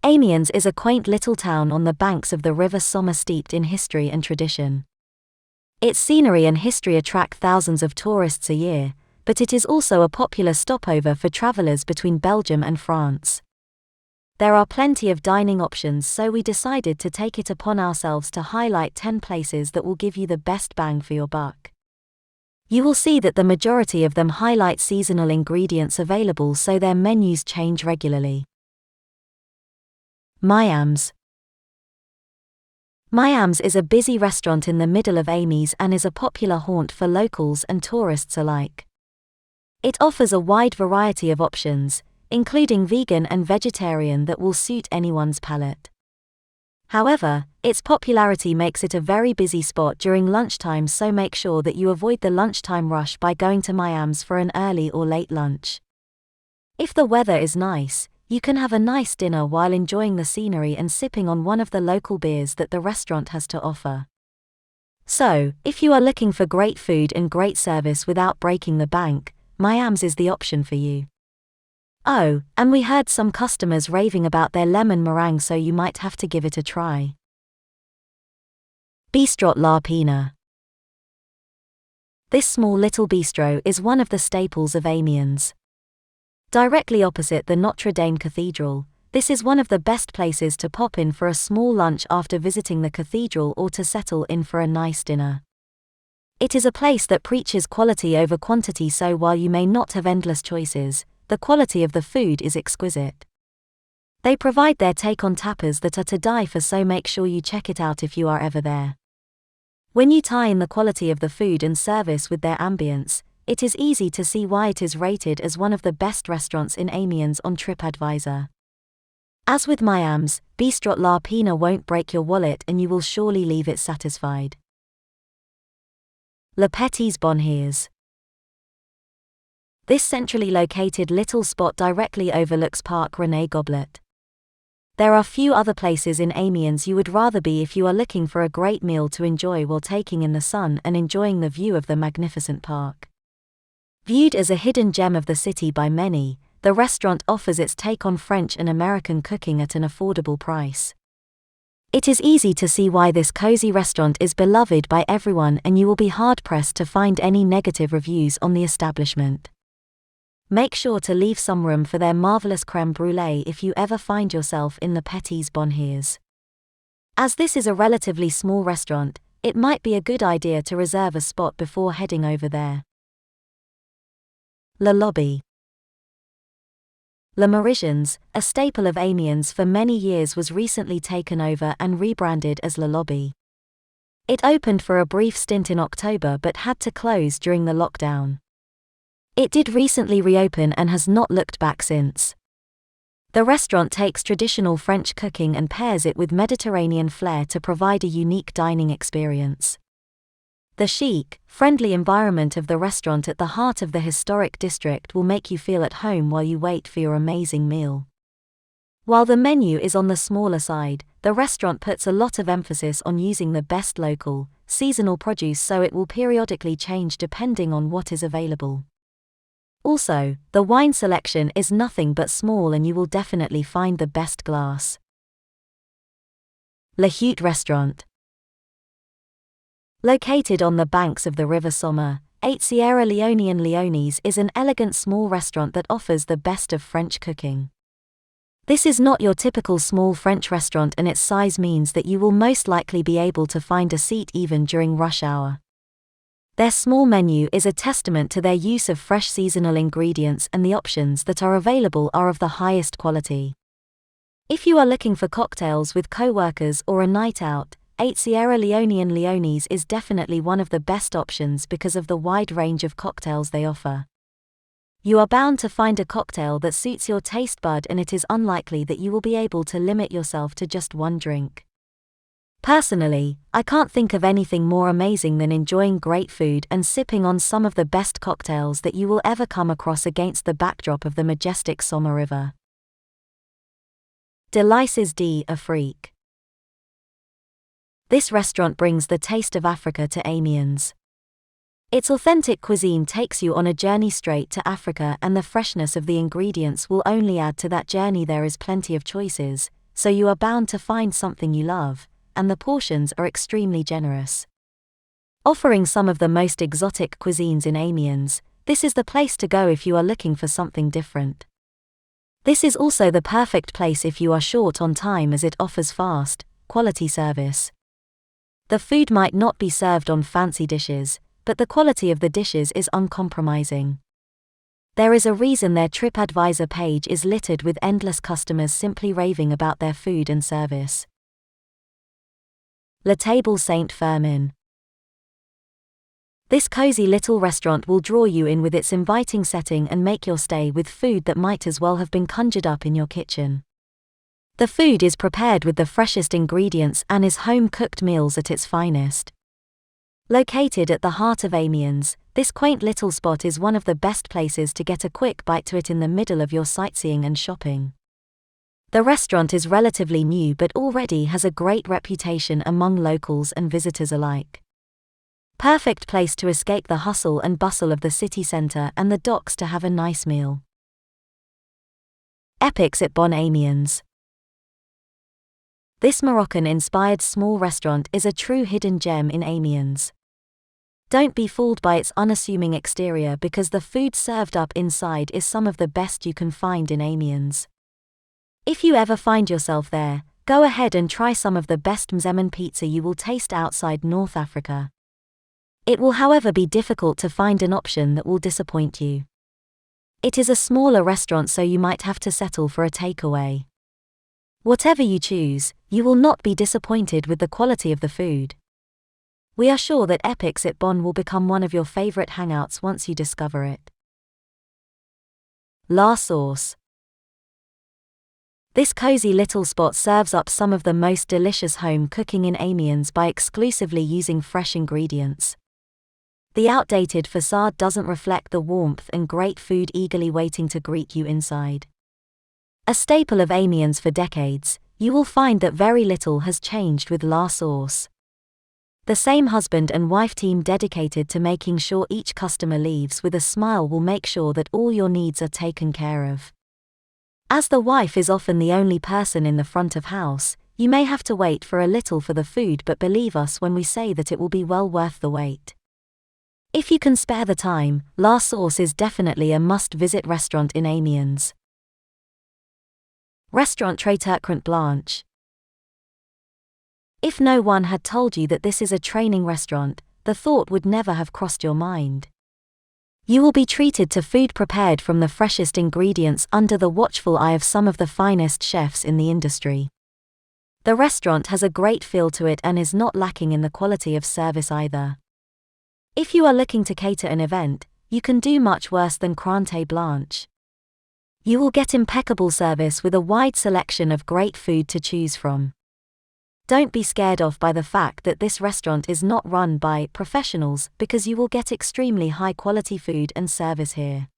Amiens is a quaint little town on the banks of the River Somme steeped in history and tradition. Its scenery and history attract thousands of tourists a year, but it is also a popular stopover for travelers between Belgium and France. There are plenty of dining options, so we decided to take it upon ourselves to highlight 10 places that will give you the best bang for your buck. You will see that the majority of them highlight seasonal ingredients available, so their menus change regularly. Miams. Miams is a busy restaurant in the middle of Amiens and is a popular haunt for locals and tourists alike. It offers a wide variety of options, including vegan and vegetarian, that will suit anyone's palate. However, its popularity makes it a very busy spot during lunchtime, so make sure that you avoid the lunchtime rush by going to Miams for an early or late lunch. If the weather is nice, you can have a nice dinner while enjoying the scenery and sipping on one of the local beers that the restaurant has to offer. So, if you are looking for great food and great service without breaking the bank, Miams is the option for you. Oh, and we heard some customers raving about their lemon meringue, so you might have to give it a try. Bistrot La Pena. This small little bistro is one of the staples of Amiens. Directly opposite the Notre Dame Cathedral, this is one of the best places to pop in for a small lunch after visiting the cathedral or to settle in for a nice dinner. It is a place that preaches quality over quantity, so while you may not have endless choices, the quality of the food is exquisite. They provide their take on tapas that are to die for, so make sure you check it out if you are ever there. When you tie in the quality of the food and service with their ambience, it is easy to see why it is rated as one of the best restaurants in Amiens on TripAdvisor. As with Miams, Bistrot La Pena won't break your wallet and you will surely leave it satisfied. Le Petits Bonheours. This centrally located little spot directly overlooks Parc René Goblet. There are few other places in Amiens you would rather be if you are looking for a great meal to enjoy while taking in the sun and enjoying the view of the magnificent park. Viewed as a hidden gem of the city by many, the restaurant offers its take on French and American cooking at an affordable price. It is easy to see why this cozy restaurant is beloved by everyone, and you will be hard-pressed to find any negative reviews on the establishment. Make sure to leave some room for their marvelous crème brûlée if you ever find yourself in the Petits Bonheours. As this is a relatively small restaurant, it might be a good idea to reserve a spot before heading over there. Le Lobby. Le Mauritians, a staple of Amiens for many years, was recently taken over and rebranded as Le Lobby. It opened for a brief stint in October but had to close during the lockdown. It did recently reopen and has not looked back since. The restaurant takes traditional French cooking and pairs it with Mediterranean flair to provide a unique dining experience. The chic, friendly environment of the restaurant at the heart of the historic district will make you feel at home while you wait for your amazing meal. While the menu is on the smaller side, the restaurant puts a lot of emphasis on using the best local, seasonal produce, so it will periodically change depending on what is available. Also, the wine selection is nothing but small and you will definitely find the best glass. Le Hutte Restaurant. Located on the banks of the River Somme, 8 Sierra Leone. Leone's is an elegant small restaurant that offers the best of French cooking. This is not your typical small French restaurant, and its size means that you will most likely be able to find a seat even during rush hour. Their small menu is a testament to their use of fresh seasonal ingredients, and the options that are available are of the highest quality. If you are looking for cocktails with co-workers or a night out, 8 Sierra Leone. Leone's is definitely one of the best options because of the wide range of cocktails they offer. You are bound to find a cocktail that suits your taste bud, and it is unlikely that you will be able to limit yourself to just one drink. Personally, I can't think of anything more amazing than enjoying great food and sipping on some of the best cocktails that you will ever come across against the backdrop of the majestic Somme River. Delices D Afrique. This restaurant brings the taste of Africa to Amiens. Its authentic cuisine takes you on a journey straight to Africa, and the freshness of the ingredients will only add to that journey. There is plenty of choices, so you are bound to find something you love, and the portions are extremely generous. Offering some of the most exotic cuisines in Amiens, this is the place to go if you are looking for something different. This is also the perfect place if you are short on time, as it offers fast, quality service. The food might not be served on fancy dishes, but the quality of the dishes is uncompromising. There is a reason their TripAdvisor page is littered with endless customers simply raving about their food and service. La Table Saint Firmin. This cozy little restaurant will draw you in with its inviting setting and make your stay with food that might as well have been conjured up in your kitchen. The food is prepared with the freshest ingredients and is home-cooked meals at its finest. Located at the heart of Amiens, this quaint little spot is one of the best places to get a quick bite to it in the middle of your sightseeing and shopping. The restaurant is relatively new but already has a great reputation among locals and visitors alike. Perfect place to escape the hustle and bustle of the city centre and the docks to have a nice meal. Et Bon Amiens. This Moroccan-inspired small restaurant is a true hidden gem in Amiens. Don't be fooled by its unassuming exterior, because the food served up inside is some of the best you can find in Amiens. If you ever find yourself there, go ahead and try some of the best mzemen pizza you will taste outside North Africa. It will, however, be difficult to find an option that will disappoint you. It is a smaller restaurant, so you might have to settle for a takeaway. Whatever you choose, you will not be disappointed with the quality of the food. We are sure that Et Bon will become one of your favorite hangouts once you discover it. La Sauce. This cozy little spot serves up some of the most delicious home cooking in Amiens by exclusively using fresh ingredients. The outdated facade doesn't reflect the warmth and great food eagerly waiting to greet you inside. A staple of Amiens for decades, you will find that very little has changed with La Sauce. The same husband and wife team dedicated to making sure each customer leaves with a smile will make sure that all your needs are taken care of. As the wife is often the only person in the front of house, you may have to wait for a little for the food, but believe us when we say that it will be well worth the wait. If you can spare the time, La Sauce is definitely a must-visit restaurant in Amiens. Restaurant-Traiteurcrante Blanche. If no one had told you that this is a training restaurant, the thought would never have crossed your mind. You will be treated to food prepared from the freshest ingredients under the watchful eye of some of the finest chefs in the industry. The restaurant has a great feel to it and is not lacking in the quality of service either. If you are looking to cater an event, you can do much worse than Crante Blanche. You will get impeccable service with a wide selection of great food to choose from. Don't be scared off by the fact that this restaurant is not run by professionals, because you will get extremely high quality food and service here.